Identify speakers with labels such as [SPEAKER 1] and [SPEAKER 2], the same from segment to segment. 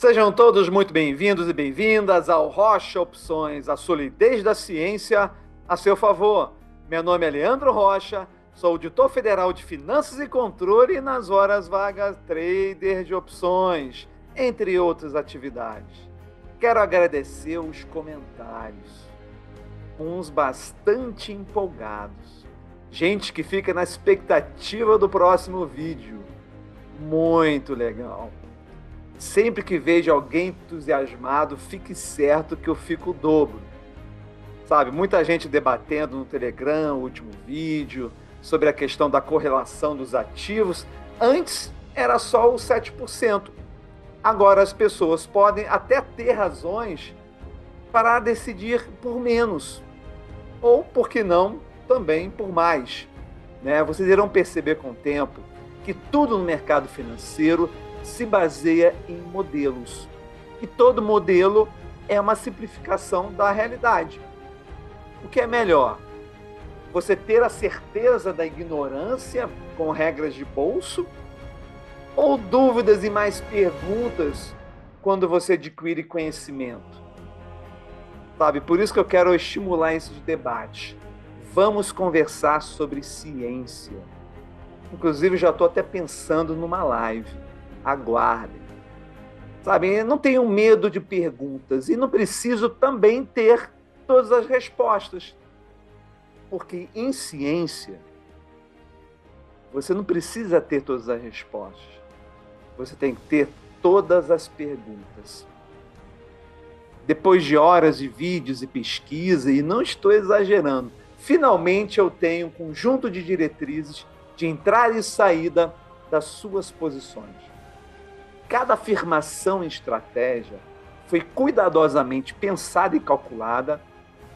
[SPEAKER 1] Sejam todos muito bem-vindos e bem-vindas ao Rocha Opções, a solidez da ciência a seu favor. Meu nome é Leandro Rocha, sou auditor federal de Finanças e Controle e nas horas vagas trader de opções, entre outras atividades. Quero agradecer os comentários, uns bastante empolgados. Gente que fica na expectativa do próximo vídeo. Muito legal. Sempre que vejo alguém entusiasmado, fique certo que eu fico o dobro. Sabe, muita gente debatendo no Telegram, o último vídeo, sobre a questão da correlação dos ativos. Antes era só os 7%. Agora as pessoas podem até ter razões para decidir por menos. Ou, por que não, também por mais. Né? Vocês irão perceber com o tempo que tudo no mercado financeiro se baseia em modelos. E todo modelo é uma simplificação da realidade. O que é melhor? Você ter a certeza da ignorância com regras de bolso? Ou dúvidas e mais perguntas quando você adquire conhecimento? Sabe, por isso que eu quero estimular esse debate. Vamos conversar sobre ciência. Inclusive, já estou até pensando numa live. Aguardem. Sabe, não tenham medo de perguntas e não preciso também ter todas as respostas. Porque em ciência, você não precisa ter todas as respostas. Você tem que ter todas as perguntas. Depois de horas de vídeos e pesquisa, e não estou exagerando, finalmente eu tenho um conjunto de diretrizes de entrada e saída das suas posições. Cada afirmação e estratégia foi cuidadosamente pensada e calculada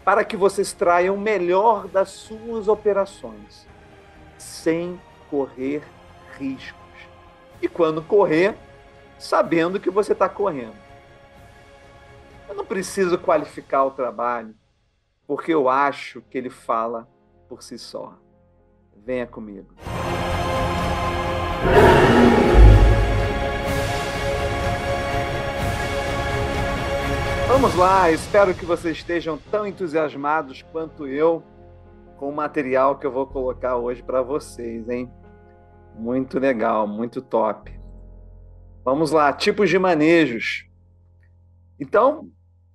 [SPEAKER 1] para que você extraia o melhor das suas operações, sem correr riscos. E quando correr, sabendo que você está correndo. Eu não preciso qualificar o trabalho, porque eu acho que ele fala por si só. Venha comigo. Vamos lá, espero que vocês estejam tão entusiasmados quanto eu com o material que eu vou colocar hoje para vocês, hein? Muito legal, muito top. Vamos lá, tipos de manejos. Então,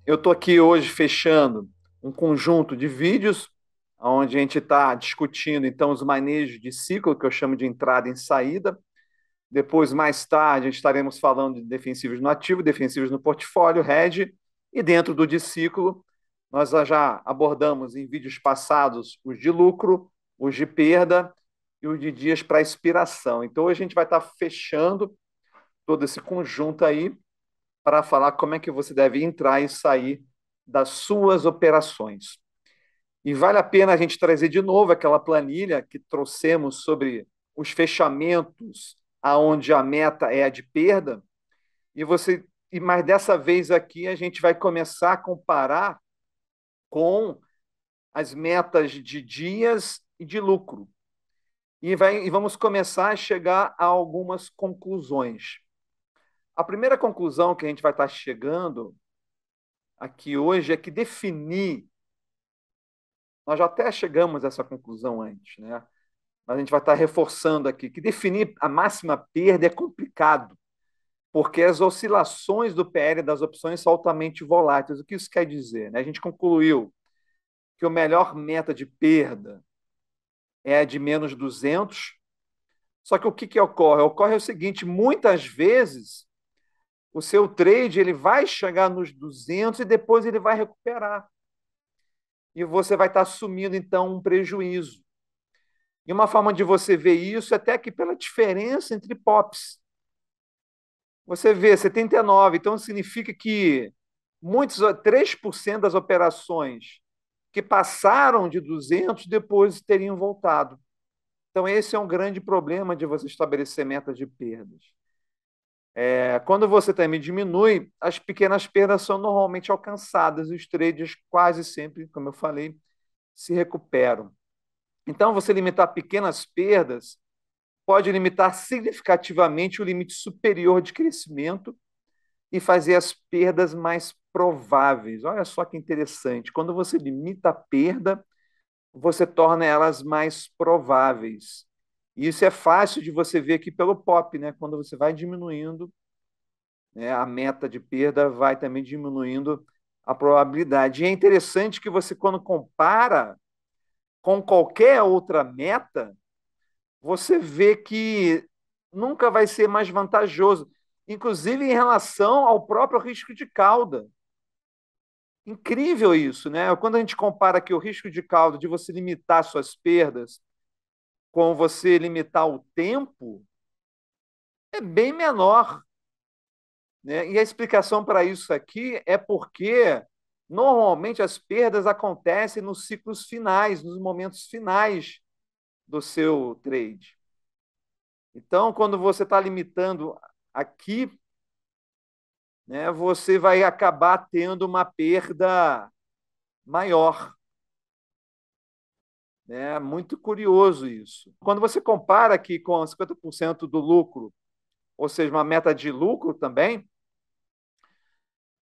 [SPEAKER 1] eu estou aqui hoje fechando um conjunto de vídeos onde a gente está discutindo então os manejos de ciclo, que eu chamo de entrada e saída. Depois, mais tarde, estaremos falando de defensivos no ativo, defensivos no portfólio, hedge, e dentro do de ciclo, nós já abordamos em vídeos passados os de lucro, os de perda e os de dias para expiração. Então, hoje a gente vai estar fechando todo esse conjunto aí para falar como é que você deve entrar e sair das suas operações. E vale a pena a gente trazer de novo aquela planilha que trouxemos sobre os fechamentos aonde a meta é a de perda, mas dessa vez aqui a gente vai começar a comparar com as metas de dias e de lucro. E vamos começar a chegar a algumas conclusões. A primeira conclusão que a gente vai estar chegando aqui hoje é que definir, nós já até chegamos a essa conclusão antes, né? Mas a gente vai estar reforçando aqui, que definir a máxima perda é complicado, porque as oscilações do PL das opções são altamente voláteis. O que isso quer dizer? Né? A gente concluiu que o melhor meta de perda é a de menos 200, só que o que ocorre? Ocorre o seguinte, muitas vezes o seu trade ele vai chegar nos 200 e depois ele vai recuperar. E você vai estar assumindo, então, um prejuízo. E uma forma de você ver isso é até aqui pela diferença entre POPs. Você vê 79, então significa que 3% das operações que passaram de 200 depois teriam voltado. Então, esse é um grande problema de você estabelecer metas de perdas. Quando você também diminui, as pequenas perdas são normalmente alcançadas e os traders quase sempre, como eu falei, se recuperam. Então, você limitar pequenas perdas pode limitar significativamente o limite superior de crescimento e fazer as perdas mais prováveis. Olha só que interessante. Quando você limita a perda, você torna elas mais prováveis. E isso é fácil de você ver aqui pelo POP, né? Quando você vai diminuindo, né, a meta de perda vai também diminuindo a probabilidade. E é interessante que você, quando compara com qualquer outra meta, você vê que nunca vai ser mais vantajoso, inclusive em relação ao próprio risco de cauda. Incrível isso, né? Quando a gente compara aqui o risco de cauda de você limitar suas perdas com você limitar o tempo, é bem menor, né? E a explicação para isso aqui é porque normalmente as perdas acontecem nos ciclos finais, nos momentos finais do seu trade. Então, quando você está limitando aqui, né, você vai acabar tendo uma perda maior. É muito curioso isso. Quando você compara aqui com 50% do lucro, ou seja, uma meta de lucro também,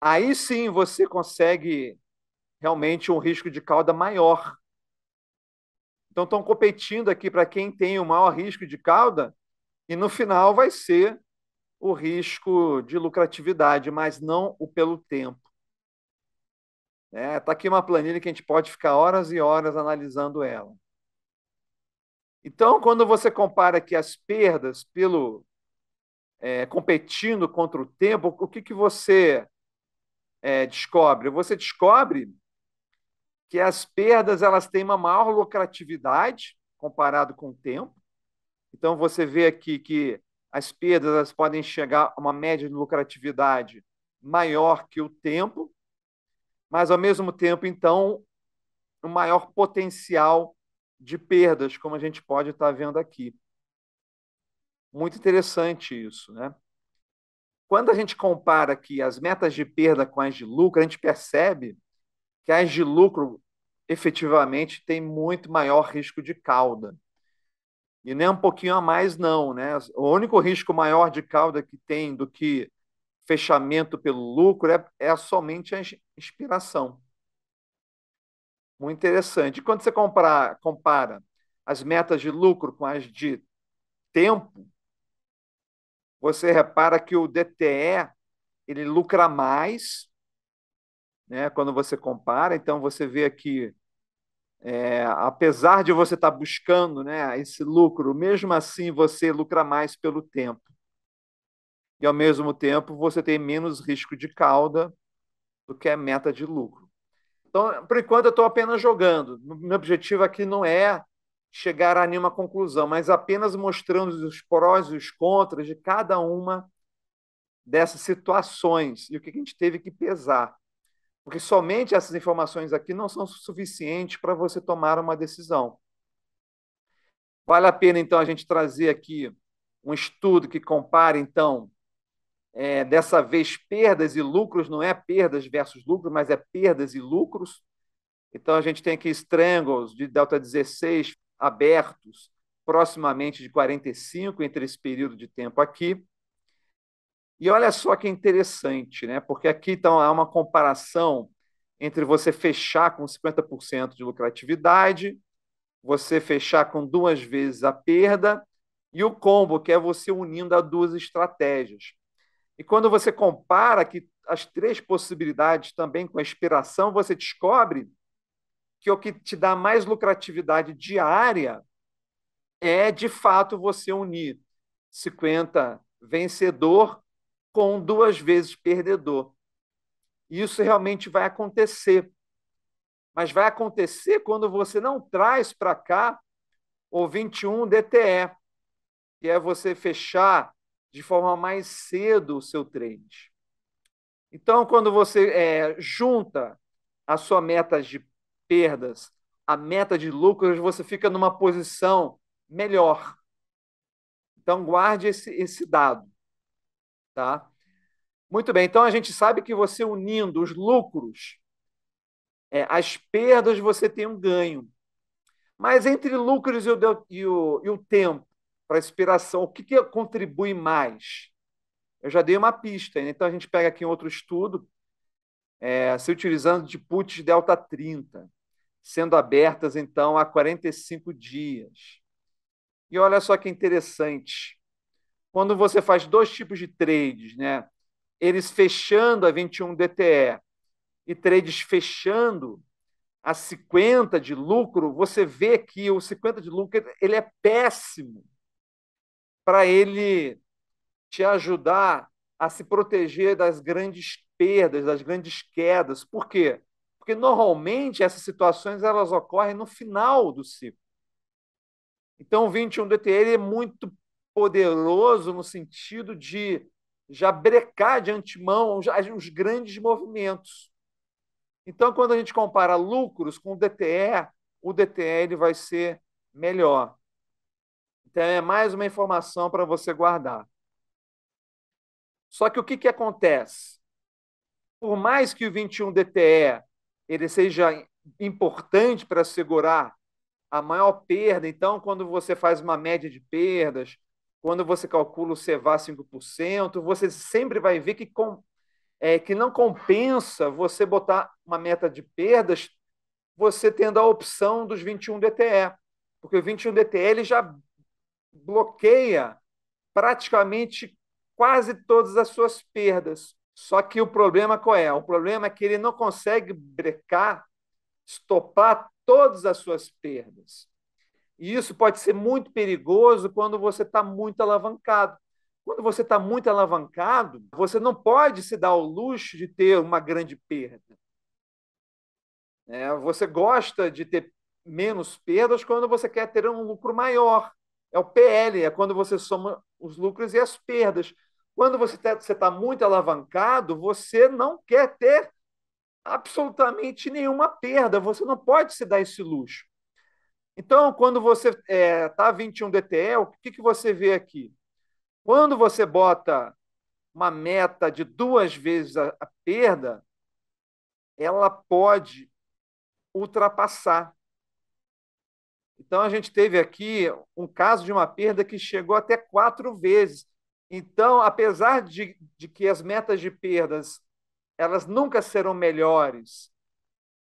[SPEAKER 1] aí sim você consegue realmente um risco de cauda maior. Então, estão competindo aqui para quem tem o maior risco de cauda, e no final vai ser o risco de lucratividade, mas não o pelo tempo. Tá aqui uma planilha que a gente pode ficar horas e horas analisando ela. Então, quando você compara aqui as perdas pelo competindo contra o tempo, o que você descobre? Você descobre que as perdas elas têm uma maior lucratividade comparado com o tempo. Então, você vê aqui que as perdas elas podem chegar a uma média de lucratividade maior que o tempo, mas, ao mesmo tempo, então, um maior potencial de perdas, como a gente pode estar vendo aqui. Muito interessante isso, né? Quando a gente compara aqui as metas de perda com as de lucro, a gente percebe que as de lucro efetivamente têm muito maior risco de cauda. E nem um pouquinho a mais, não, né? O único risco maior de cauda que tem do que fechamento pelo lucro é somente a expiração. Muito interessante. E quando você compara as metas de lucro com as de tempo, você repara que o DTE ele lucra mais, né, quando você compara. Então, você vê aqui, apesar de você estar buscando, né, esse lucro, mesmo assim você lucra mais pelo tempo. E, ao mesmo tempo, você tem menos risco de cauda do que a meta de lucro. Então, por enquanto, eu estou apenas jogando. Meu objetivo aqui não é chegar a nenhuma conclusão, mas apenas mostrando os prós e os contras de cada uma dessas situações e o que a gente teve que pesar. Porque somente essas informações aqui não são suficientes para você tomar uma decisão. Vale a pena, então, a gente trazer aqui um estudo que compare, então, dessa vez, perdas e lucros, não é perdas versus lucros, mas é perdas e lucros. Então, a gente tem aqui strangles de delta 16 abertos, proximamente de 45 entre esse período de tempo aqui. E olha só que interessante, né? Porque aqui então, há uma comparação entre você fechar com 50% de lucratividade, você fechar com 2 vezes a perda, e o combo, que é você unindo as duas estratégias. E quando você compara aqui as 3 possibilidades também com a expiração, você descobre que o que te dá mais lucratividade diária é, de fato, você unir 50 vencedor com 2 vezes perdedor. Isso realmente vai acontecer. Mas vai acontecer quando você não traz para cá o 21 DTE, que é você fechar de forma mais cedo o seu trade. Então, quando você junta a sua meta de perdas, a meta de lucros, você fica numa posição melhor. Então, guarde esse dado. Tá? Muito bem, então a gente sabe que você unindo os lucros, as perdas, você tem um ganho. Mas entre lucros e o tempo para expiração, o que contribui mais? eu já dei uma pista. Então, a gente pega aqui um outro estudo, se utilizando de puts delta 30, sendo abertas, então, há 45 dias. E olha só que interessante. Quando você faz dois tipos de trades, né? Eles fechando a 21 DTE e trades fechando a 50 de lucro, você vê que o 50 de lucro ele é péssimo para ele te ajudar a se proteger das grandes perdas, das grandes quedas. Por quê? Porque normalmente essas situações elas ocorrem no final do ciclo. Então o 21 DTE ele é muito poderoso no sentido de já brecar de antemão os grandes movimentos. Então, quando a gente compara lucros com o DTE ele vai ser melhor. Então, é mais uma informação para você guardar. Só que o que acontece? Por mais que o 21 DTE ele seja importante para segurar a maior perda, então, quando você faz uma média de perdas, quando você calcula o CEVA 5%, você sempre vai ver que não compensa você botar uma meta de perdas você tendo a opção dos 21 DTE, porque o 21 DTE ele já bloqueia praticamente quase todas as suas perdas. Só que o problema qual é? O problema é que ele não consegue brecar, estopar todas as suas perdas. E isso pode ser muito perigoso quando você está muito alavancado. Quando você está muito alavancado, você não pode se dar o luxo de ter uma grande perda. Você gosta de ter menos perdas quando você quer ter um lucro maior. É o PL, é quando você soma os lucros e as perdas. Quando você está muito alavancado, você não quer ter absolutamente nenhuma perda. Você não pode se dar esse luxo. Então, quando você está 21 DTE, o que você vê aqui? Quando você bota uma meta de 2 vezes a perda, ela pode ultrapassar. Então, a gente teve aqui um caso de uma perda que chegou até 4 vezes. Então, apesar de que as metas de perdas elas nunca serão melhores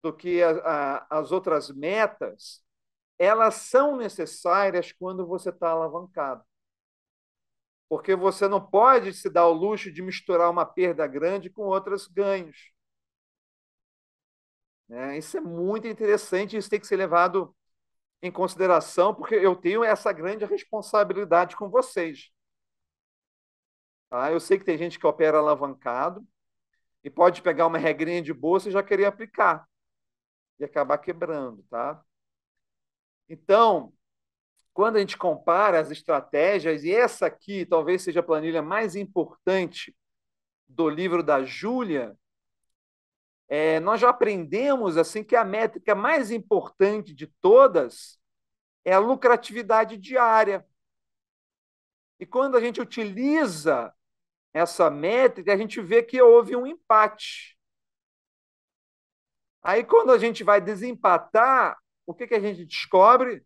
[SPEAKER 1] do que as outras metas, elas são necessárias quando você está alavancado. Porque você não pode se dar o luxo de misturar uma perda grande com outros ganhos. Isso é muito interessante, isso tem que ser levado em consideração, porque eu tenho essa grande responsabilidade com vocês. Tá? Eu sei que tem gente que opera alavancado e pode pegar uma regrinha de bolsa e já querer aplicar e acabar quebrando. Tá? Então, quando a gente compara as estratégias, e essa aqui talvez seja a planilha mais importante do livro da Júlia, nós já aprendemos assim que a métrica mais importante de todas é a lucratividade diária. E quando a gente utiliza essa métrica, a gente vê que houve um empate. Aí, quando a gente vai desempatar, o que a gente descobre?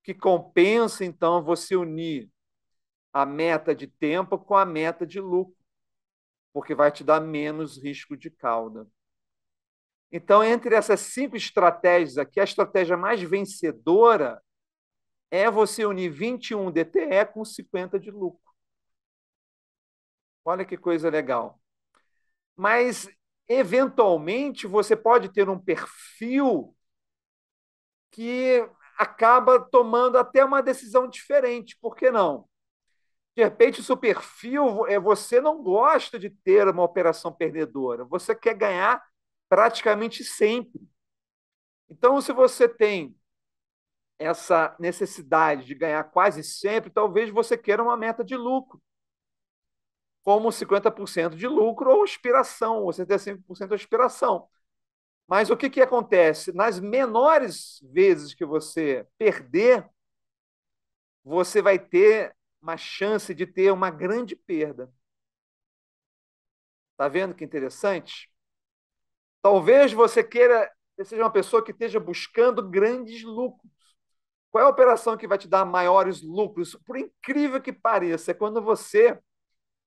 [SPEAKER 1] Que compensa, então, você unir a meta de tempo com a meta de lucro, porque vai te dar menos risco de cauda. Então, entre essas 5 estratégias aqui, a estratégia mais vencedora é você unir 21 DTE com 50 de lucro. Olha que coisa legal. Mas, eventualmente, você pode ter um perfil que acaba tomando até uma decisão diferente. Por que não? De repente, o seu perfil você não gosta de ter uma operação perdedora. Você quer ganhar praticamente sempre. Então, se você tem essa necessidade de ganhar quase sempre, talvez você queira uma meta de lucro, como 50% de lucro ou expiração, ou 75% de expiração. Mas o que acontece? Nas menores vezes que você perder, você vai ter uma chance de ter uma grande perda. Está vendo que interessante? Talvez você seja uma pessoa que esteja buscando grandes lucros. Qual é a operação que vai te dar maiores lucros? Por incrível que pareça, é quando você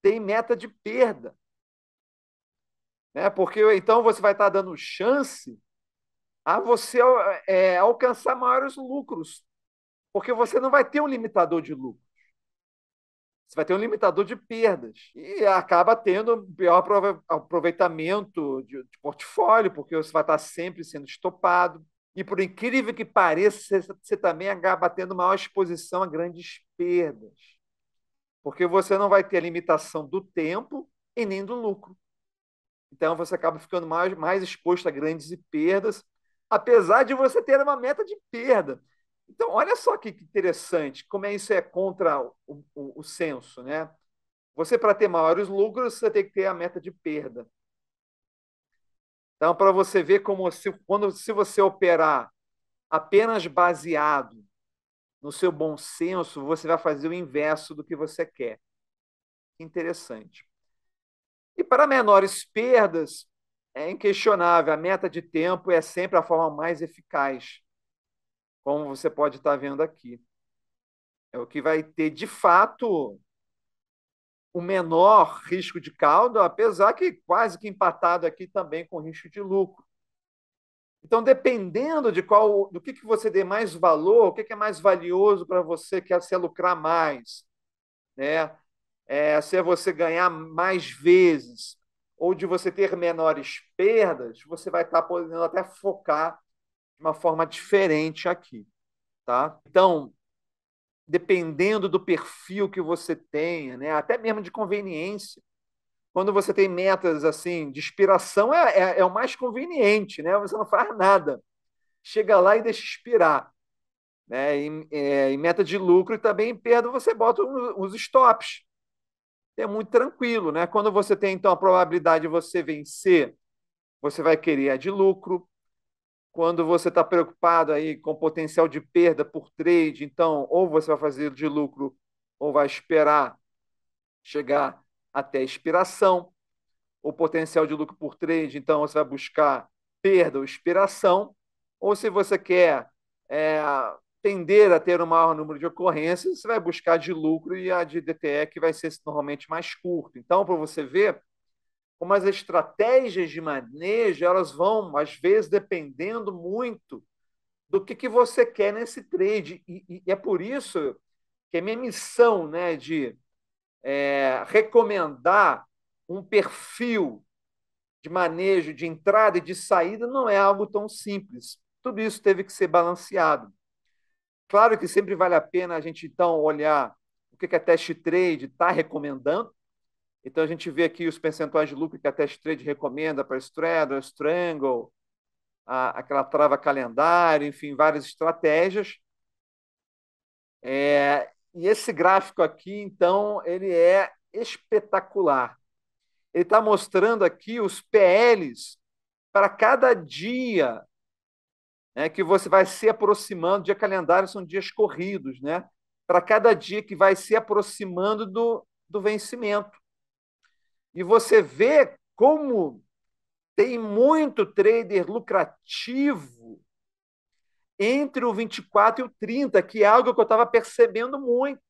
[SPEAKER 1] tem meta de perda, né? Porque então você vai estar dando chance a você alcançar maiores lucros, porque você não vai ter um limitador de lucro, você vai ter um limitador de perdas e acaba tendo um pior aproveitamento de portfólio, porque você vai estar sempre sendo estopado. E por incrível que pareça, você também acaba tendo maior exposição a grandes perdas, porque você não vai ter a limitação do tempo e nem do lucro. Então você acaba ficando mais exposto a grandes perdas, apesar de você ter uma meta de perda. Então, olha só que interessante, como isso é contra o senso, né? Você, para ter maiores lucros, você tem que ter a meta de perda. Então, para você ver como se você operar apenas baseado no seu bom senso, você vai fazer o inverso do que você quer. Interessante. E para menores perdas, é inquestionável, a meta de tempo é sempre a forma mais eficaz, como você pode estar vendo aqui. É o que vai ter, de fato, o menor risco de cauda, apesar que quase que empatado aqui também com risco de lucro. Então, dependendo do que você dê mais valor, o que é mais valioso para você, que é se lucrar mais, né? Se é você ganhar mais vezes ou de você ter menores perdas, você vai estar podendo até focar de uma forma diferente aqui, tá? Então, dependendo do perfil que você tenha, né? Até mesmo de conveniência, quando você tem metas assim de inspiração é o mais conveniente, né? Você não faz nada, chega lá e deixa expirar, né? Em meta de lucro e também em perda você bota os stops. É muito tranquilo, né? Quando você tem então a probabilidade de você vencer, você vai querer a de lucro. Quando você está preocupado aí com potencial de perda por trade, então ou você vai fazer de lucro ou vai esperar chegar até a expiração. O potencial de lucro por trade, então você vai buscar perda ou expiração. Ou se você quer é, tender a ter um maior número de ocorrências, você vai buscar de lucro e a de DTE, que vai ser normalmente mais curto. Então, para você ver como as estratégias de manejo elas vão, às vezes, dependendo muito do que você quer nesse trade. E é por isso que a minha missão, né, de recomendar um perfil de manejo, de entrada e de saída, não é algo tão simples. Tudo isso teve que ser balanceado. Claro que sempre vale a pena a gente, então, olhar o que a Test Trade está recomendando. Então, a gente vê aqui os percentuais de lucro que a Test Trade recomenda para Straddle, Strangle, aquela trava calendário, enfim, várias estratégias. E esse gráfico aqui, então, ele é espetacular. Ele está mostrando aqui os PLs para cada dia, né, que você vai se aproximando. Dia calendário são dias corridos, né? Para cada dia que vai se aproximando do vencimento. E você vê como tem muito trader lucrativo entre o 24 e o 30, que é algo que eu estava percebendo muito.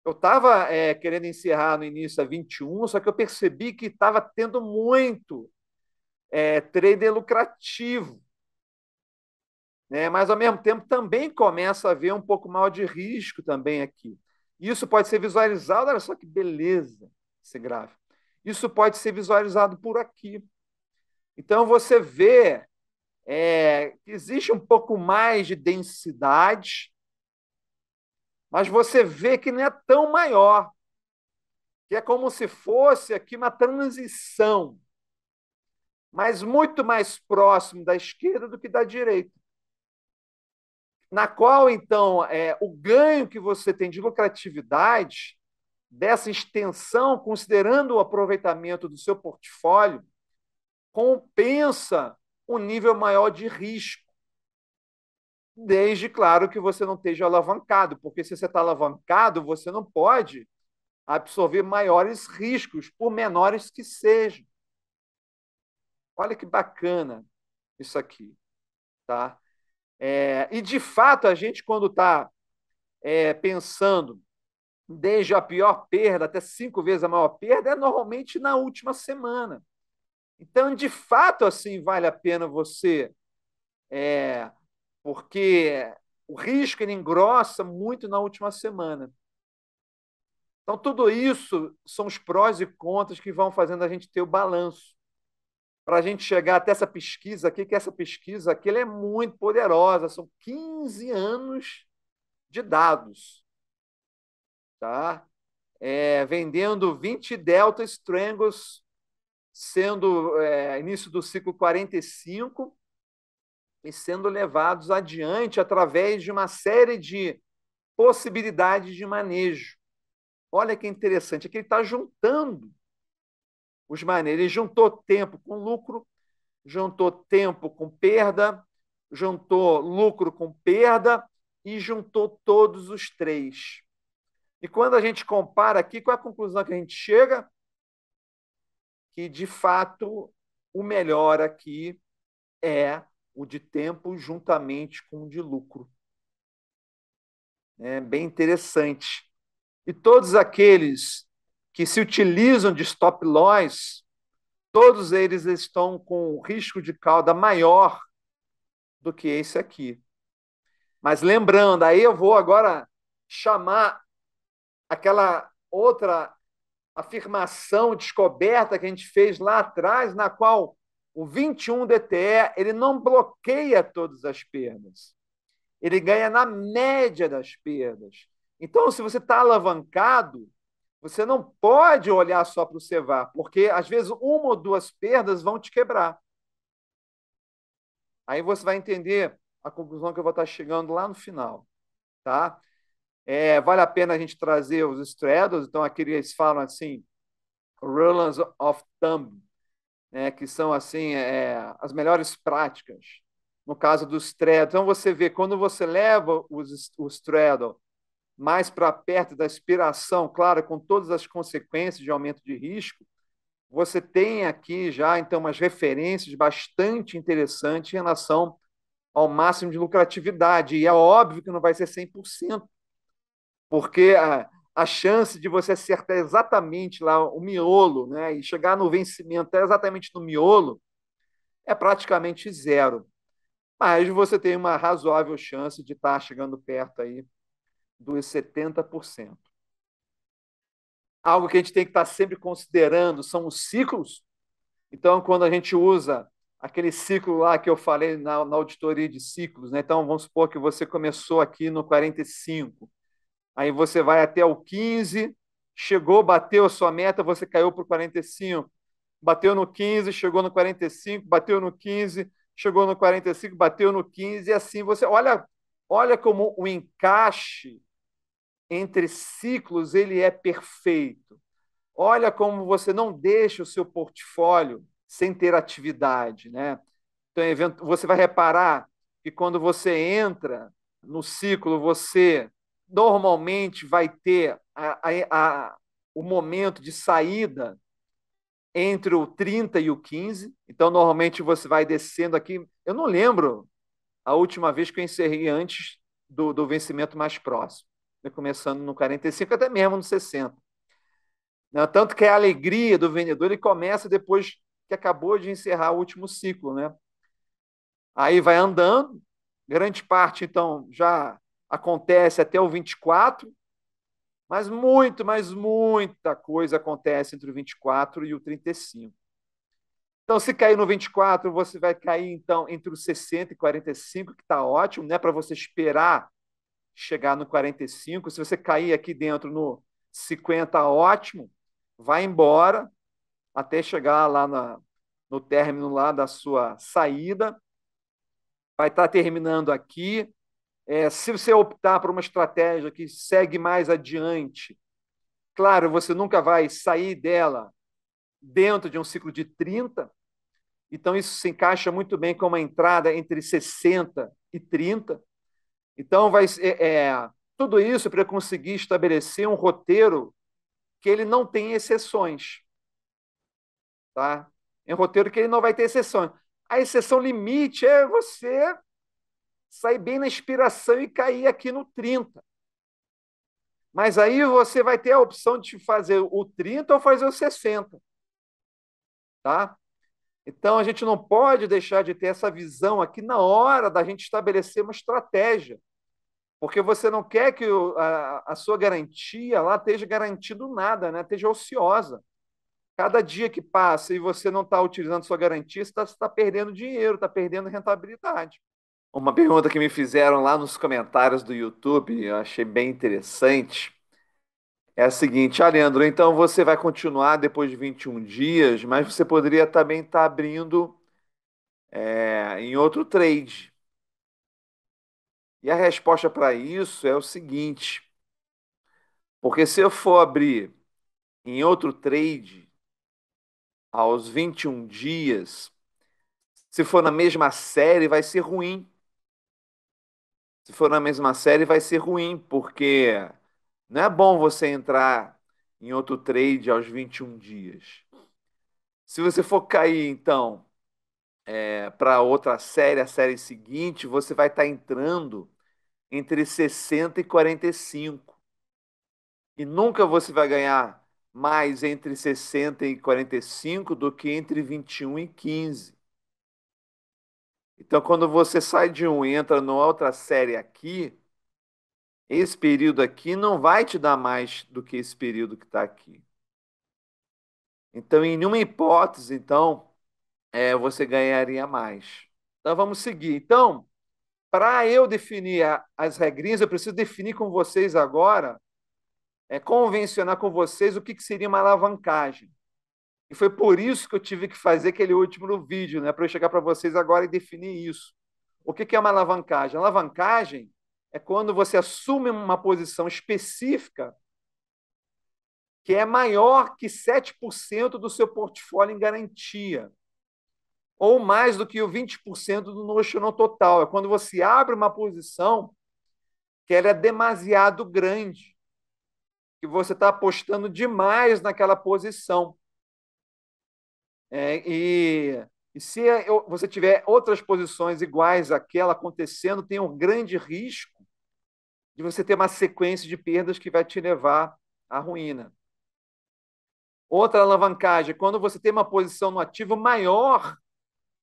[SPEAKER 1] Eu estava querendo encerrar no início a 21, só que eu percebi que estava tendo muito trader lucrativo, né? Mas, ao mesmo tempo, também começa a haver um pouco mal de risco também aqui. Isso pode ser visualizado, olha só que beleza esse gráfico. Isso pode ser visualizado por aqui. Então, você vê que existe um pouco mais de densidade, mas você vê que não é tão maior, que é como se fosse aqui uma transição, mas muito mais próximo da esquerda do que da direita, na qual, então, o ganho que você tem de lucratividade dessa extensão, considerando o aproveitamento do seu portfólio, compensa um nível maior de risco, desde, claro, que você não esteja alavancado, porque se você está alavancado, você não pode absorver maiores riscos, por menores que sejam. Olha que bacana isso aqui, tá? E, de fato, a gente, quando está pensando desde a pior perda até 5 vezes a maior perda, é normalmente na última semana. Então, de fato, assim, vale a pena você, porque o risco ele engrossa muito na última semana. Então, tudo isso são os prós e contras que vão fazendo a gente ter o balanço. Para a gente chegar até essa pesquisa aqui, que essa pesquisa aqui ela é muito poderosa, são 15 anos de dados, tá? Vendendo 20 Delta Strangles, sendo início do ciclo 45 e sendo levados adiante através de uma série de possibilidades de manejo. Olha que interessante, aqui ele está juntando os manejos. Ele juntou tempo com lucro, juntou tempo com perda, juntou lucro com perda e juntou todos os três. E quando a gente compara aqui, qual é a conclusão que a gente chega? Que, de fato, o melhor aqui é o de tempo juntamente com o de lucro. É bem interessante. E todos aqueles que se utilizam de stop loss, todos eles estão com um risco de cauda maior do que esse aqui. Mas lembrando, aí eu vou agora chamar aquela outra afirmação, descoberta que a gente fez lá atrás, na qual o 21 DTE ele não bloqueia todas as perdas. Ele ganha na média das perdas. Então, se você está alavancado, você não pode olhar só para o CEVAR, porque às vezes uma ou duas perdas vão te quebrar. Aí você vai entender a conclusão que eu vou estar chegando lá no final. Tá? Vale a pena a gente trazer os straddles, então aqui eles falam assim, rules of thumb, né, que são assim as melhores práticas. No caso do straddle, então você vê, quando você leva o straddle mais para perto da expiração, claro, com todas as consequências de aumento de risco, você tem aqui já, então, umas referências bastante interessantes em relação ao máximo de lucratividade. E é óbvio que não vai ser 100%, porque a chance de você acertar exatamente lá o miolo, né, e chegar no vencimento exatamente no miolo é praticamente zero. Mas você tem uma razoável chance de estar chegando perto aí dos 70%. Algo que a gente tem que estar sempre considerando são os ciclos. Então, quando a gente usa aquele ciclo lá que eu falei na auditoria de ciclos, né? Então, vamos supor que você começou aqui no 45, aí você vai até o 15, chegou, bateu a sua meta, você caiu para o 45, bateu no 15, chegou no 45, bateu no 15, chegou no 45, bateu no 15, e assim você olha como o encaixe entre ciclos ele é perfeito. Olha como você não deixa o seu portfólio sem ter atividade, né? Então, você vai reparar que quando você entra no ciclo, você normalmente vai ter o momento de saída entre o 30 e o 15. Então, normalmente você vai descendo aqui. Eu não lembro a última vez que eu encerrei antes do vencimento mais próximo, né? Começando no 45, até mesmo no 60. Né? Tanto que a alegria do vendedor ele começa depois que acabou de encerrar o último ciclo, né? Aí vai andando, grande parte, então, já acontece até o 24, mas muita coisa acontece entre o 24 e o 35. Então, se cair no 24, você vai cair, então, entre os 60 e 45, que está ótimo, né? Para você esperar chegar no 45. Se você cair aqui dentro no 50, ótimo, vai embora até chegar lá no término lá da sua saída. Vai estar terminando aqui. Se você optar por uma estratégia que segue mais adiante, claro, você nunca vai sair dela dentro de um ciclo de 30, então isso se encaixa muito bem com uma entrada entre 60 e 30. Então, tudo isso para conseguir estabelecer um roteiro que ele não tem exceções. Tá? É um roteiro que ele não vai ter exceções. A exceção limite é você sair bem na expiração e cair aqui no 30. Mas aí você vai ter a opção de fazer o 30 ou fazer o 60, tá? Então a gente não pode deixar de ter essa visão aqui na hora da gente estabelecer uma estratégia, porque você não quer que a sua garantia lá esteja garantido nada, né? Esteja ociosa. Cada dia que passa e você não está utilizando sua garantia, você está perdendo dinheiro, está perdendo rentabilidade. Uma pergunta que me fizeram lá nos comentários do YouTube, eu achei bem interessante, é a seguinte: ah, Leandro, então você vai continuar depois de 21 dias, mas você poderia também estar abrindo em outro trade. E a resposta para isso é o seguinte: porque se eu for abrir em outro trade aos 21 dias, se for na mesma série, vai ser ruim. Se for na mesma série, vai ser ruim, porque não é bom você entrar em outro trade aos 21 dias. Se você for cair, então, para outra série, a série seguinte, você vai estar entrando entre 60 e 45. E nunca você vai ganhar mais entre 60 e 45 do que entre 21 e 15. Então, quando você sai de um e entra numa outra série aqui, esse período aqui não vai te dar mais do que esse período que está aqui. Então, em nenhuma hipótese, então, você ganharia mais. Então, vamos seguir. Então, para eu definir as regrinhas, eu preciso definir com vocês agora, convencionar com vocês o que seria uma alavancagem. E foi por isso que eu tive que fazer aquele último vídeo, né? Para eu chegar para vocês agora e definir isso. O que é uma alavancagem? Alavancagem é quando você assume uma posição específica que é maior que 7% do seu portfólio em garantia, ou mais do que o 20% do notional total. É quando você abre uma posição que ela é demasiado grande, que você está apostando demais naquela posição. E se você tiver outras posições iguais àquela acontecendo, tem um grande risco de você ter uma sequência de perdas que vai te levar à ruína. Outra alavancagem, quando você tem uma posição no ativo maior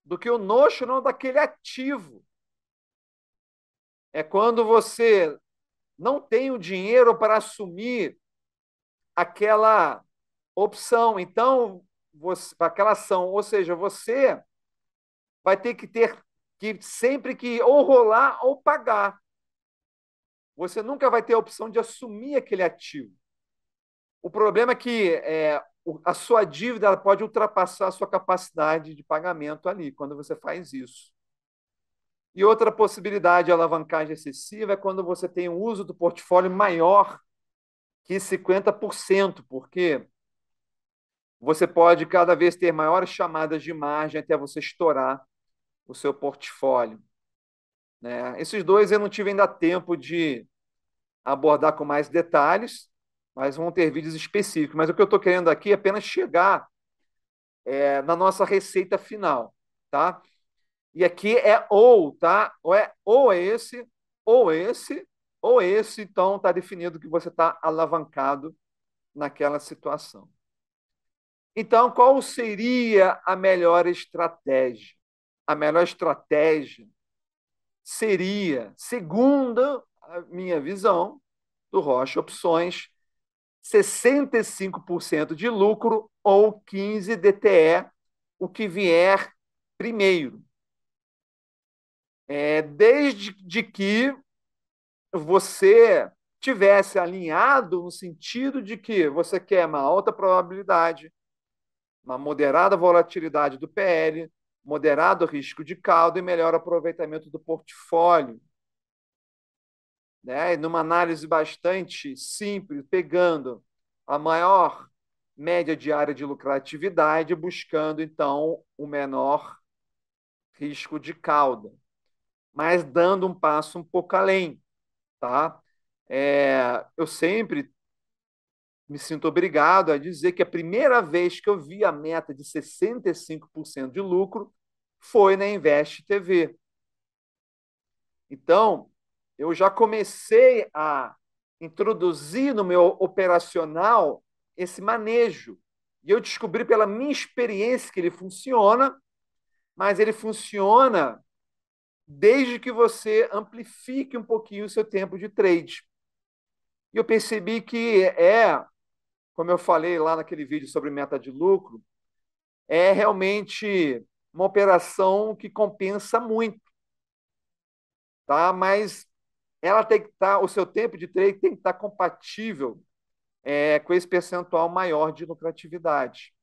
[SPEAKER 1] do que o notional daquele ativo. É quando você não tem o dinheiro para assumir aquela opção. Então, aquela ação, ou seja, você vai ter que sempre que ou rolar ou pagar. Você nunca vai ter a opção de assumir aquele ativo. O problema é que a sua dívida ela pode ultrapassar a sua capacidade de pagamento ali, quando você faz isso. E outra possibilidade de alavancagem excessiva é quando você tem um uso do portfólio maior que 50%, porque você pode cada vez ter maiores chamadas de margem até você estourar o seu portfólio. Né? Esses dois eu não tive ainda tempo de abordar com mais detalhes, mas vão ter vídeos específicos. Mas o que eu estou querendo aqui é apenas chegar na nossa receita final, tá? E aqui é ou, tá? Ou é esse, ou esse, ou esse. Então está definido que você está alavancado naquela situação. Então, qual seria a melhor estratégia? A melhor estratégia seria, segundo a minha visão do Rocha Opções, 65% de lucro ou 15 DTE, o que vier primeiro. Desde que você tivesse alinhado no sentido de que você quer uma alta probabilidade, uma moderada volatilidade do PL, moderado risco de cauda e melhor aproveitamento do portfólio. Né? E numa análise bastante simples, pegando a maior média diária de lucratividade, buscando, então, o menor risco de cauda, mas dando um passo um pouco além. Tá? Eu sempre me sinto obrigado a dizer que a primeira vez que eu vi a meta de 65% de lucro foi na Invest TV. Então, eu já comecei a introduzir no meu operacional esse manejo. E eu descobri pela minha experiência que ele funciona, mas ele funciona desde que você amplifique um pouquinho o seu tempo de trade. E eu percebi que como eu falei lá naquele vídeo sobre meta de lucro, é realmente uma operação que compensa muito, tá? Mas ela tem que estar, o seu tempo de trade tem que estar compatível com esse percentual maior de lucratividade.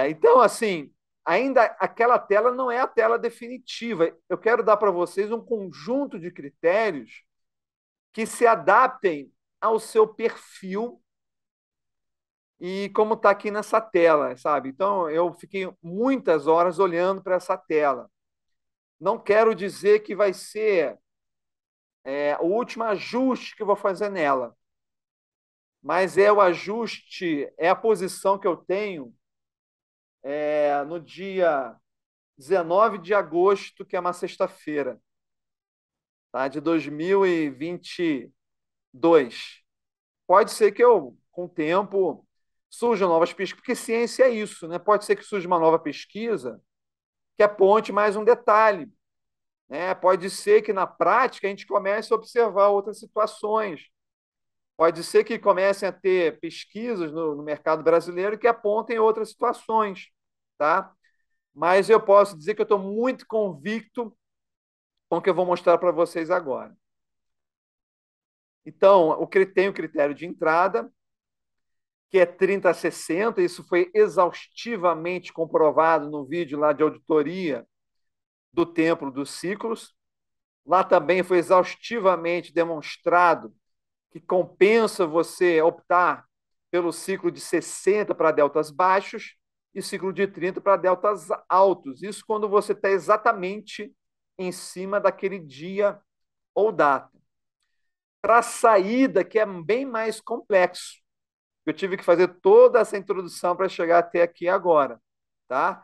[SPEAKER 1] Então, assim, ainda aquela tela não é a tela definitiva. Eu quero dar para vocês um conjunto de critérios que se adaptem ao seu perfil e como está aqui nessa tela, sabe? Então, eu fiquei muitas horas olhando para essa tela. Não quero dizer que vai ser o último ajuste que eu vou fazer nela, mas é o ajuste, é a posição que eu tenho no dia 19 de agosto, que é uma sexta-feira, tá? De 2022. Pode ser que eu, com o tempo, surjam novas pesquisas, porque ciência é isso, né? Pode ser que surja uma nova pesquisa que aponte mais um detalhe, né? Pode ser que na prática a gente comece a observar outras situações. Pode ser que comecem a ter pesquisas no mercado brasileiro que apontem outras situações, tá? Mas eu posso dizer que eu estou muito convicto com o que eu vou mostrar para vocês agora. Então, tem o critério de entrada, que é 30 a 60, isso foi exaustivamente comprovado no vídeo lá de auditoria do Templo dos Ciclos. Lá também foi exaustivamente demonstrado que compensa você optar pelo ciclo de 60 para deltas baixos e ciclo de 30 para deltas altos. Isso quando você está exatamente em cima daquele dia ou data. Para a saída, que é bem mais complexo, eu tive que fazer toda essa introdução para chegar até aqui agora, tá?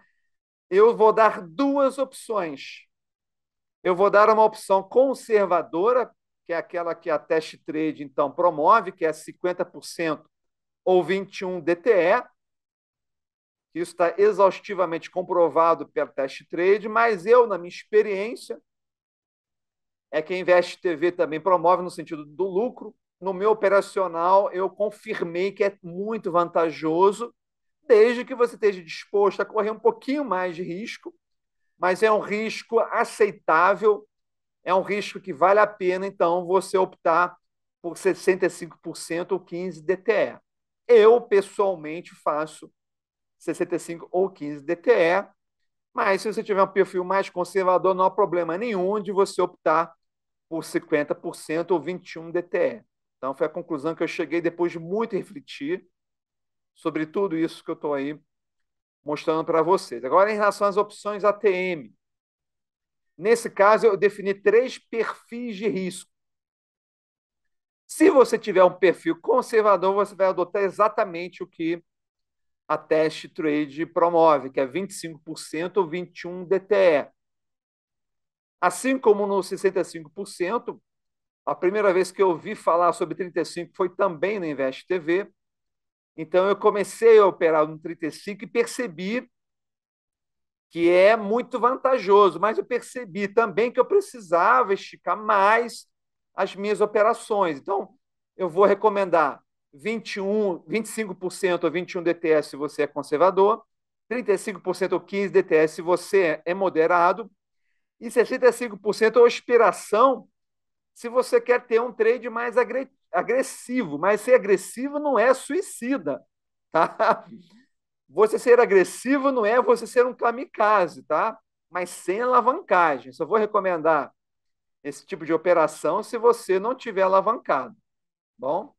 [SPEAKER 1] Eu vou dar duas opções. Eu vou dar uma opção conservadora, que é aquela que a Test Trade então promove, que é 50% ou 21 DTE, que isso está exaustivamente comprovado pela Test Trade, mas eu, na minha experiência, que a Invest TV também promove no sentido do lucro. No meu operacional, eu confirmei que é muito vantajoso, desde que você esteja disposto a correr um pouquinho mais de risco, mas é um risco aceitável, é um risco que vale a pena, então, você optar por 65% ou 15 DTE. Eu, pessoalmente, faço 65 ou 15 DTE, mas se você tiver um perfil mais conservador, não há problema nenhum de você optar por 50% ou 21 DTE. Então, foi a conclusão que eu cheguei depois de muito refletir sobre tudo isso que eu estou aí mostrando para vocês. Agora, em relação às opções ATM. Nesse caso, eu defini 3 perfis de risco. Se você tiver um perfil conservador, você vai adotar exatamente o que a Test Trade promove, que é 25% ou 21 DTE. Assim como no 65%, a primeira vez que eu ouvi falar sobre 35 foi também na Invest TV. Então, eu comecei a operar no 35 e percebi que é muito vantajoso, mas eu percebi também que eu precisava esticar mais as minhas operações. Então, eu vou recomendar 25% ou 21 DTS se você é conservador, 35% ou 15 DTS se você é moderado, e 65% ou aspiração se você quer ter um trade mais agressivo. Mas ser agressivo não é suicida, tá? Você ser agressivo não é você ser um kamikaze, tá? Mas sem alavancagem. Só vou recomendar esse tipo de operação se você não tiver alavancado. Bom?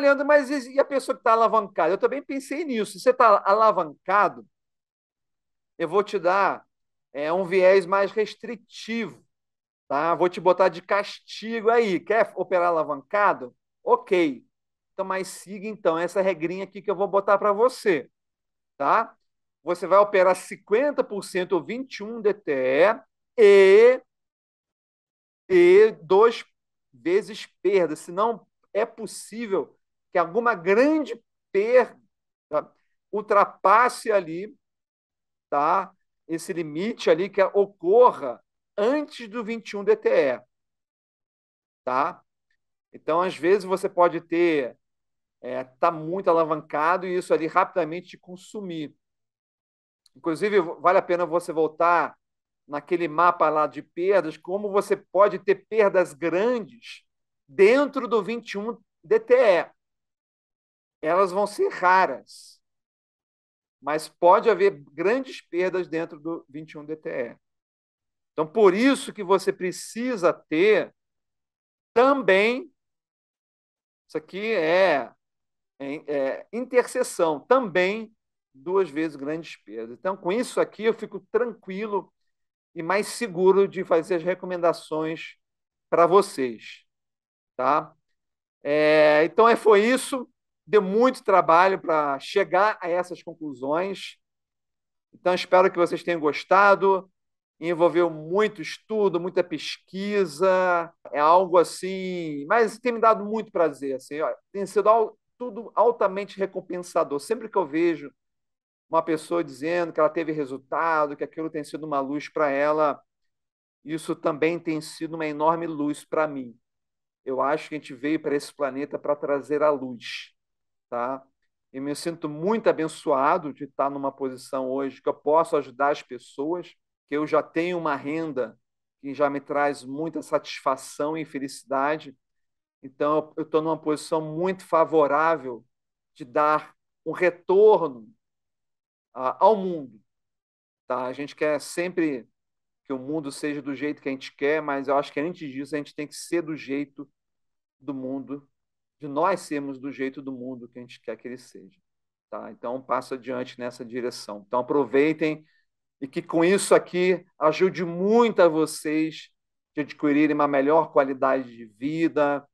[SPEAKER 1] Leandro, mas e a pessoa que está alavancada? Eu também pensei nisso. Se você está alavancado, eu vou te dar um viés mais restritivo, tá? Vou te botar de castigo aí. Quer operar alavancado? Ok. Então, mas siga então essa regrinha aqui que eu vou botar para você, tá? Você vai operar 50% ou 21 DTE e e 2 vezes perda, senão é possível que alguma grande perda ultrapasse ali, tá? Esse limite ali que ocorra antes do 21 DTE, tá? Então, às vezes, você pode ter, tá muito alavancado e isso ali rapidamente te consumir. Inclusive, vale a pena você voltar naquele mapa lá de perdas, como você pode ter perdas grandes dentro do 21 DTE. Elas vão ser raras, mas pode haver grandes perdas dentro do 21 DTE. Então, por isso que você precisa ter também, isso aqui é interseção, também 2 vezes grandes perdas. Então, com isso aqui, eu fico tranquilo e mais seguro de fazer as recomendações para vocês, tá? Então, foi isso. Deu muito trabalho para chegar a essas conclusões. Então, espero que vocês tenham gostado. Envolveu muito estudo, muita pesquisa. É algo assim, mas tem me dado muito prazer. Assim, ó, tem sido tudo altamente recompensador. Sempre que eu vejo uma pessoa dizendo que ela teve resultado, que aquilo tem sido uma luz para ela, isso também tem sido uma enorme luz para mim. Eu acho que a gente veio para esse planeta para trazer a luz, tá? E me sinto muito abençoado de estar numa posição hoje que eu posso ajudar as pessoas, que eu já tenho uma renda que já me traz muita satisfação e felicidade. Então, eu estou numa posição muito favorável de dar um retorno ao mundo, tá? A gente quer sempre que o mundo seja do jeito que a gente quer, mas eu acho que antes disso a gente tem que ser do jeito do mundo, de nós sermos do jeito do mundo que a gente quer que ele seja. Tá? Então, um passo adiante nessa direção. Então, aproveitem e que com isso aqui ajude muito a vocês de adquirirem uma melhor qualidade de vida,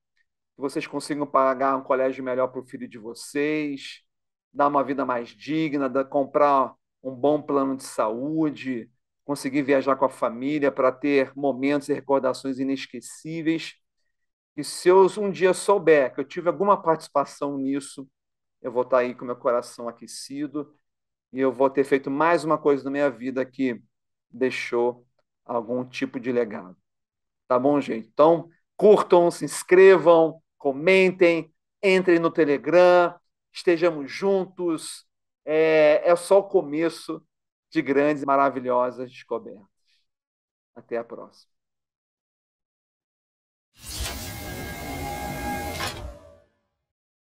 [SPEAKER 1] que vocês consigam pagar um colégio melhor para o filho de vocês, dar uma vida mais digna, comprar um bom plano de saúde, conseguir viajar com a família para ter momentos e recordações inesquecíveis. E se eu um dia souber que eu tive alguma participação nisso, eu vou estar aí com meu coração aquecido e eu vou ter feito mais uma coisa na minha vida que deixou algum tipo de legado. Tá bom, gente? Então, curtam, se inscrevam, comentem, entrem no Telegram, estejamos juntos. É só o começo de grandes e maravilhosas descobertas. Até a próxima.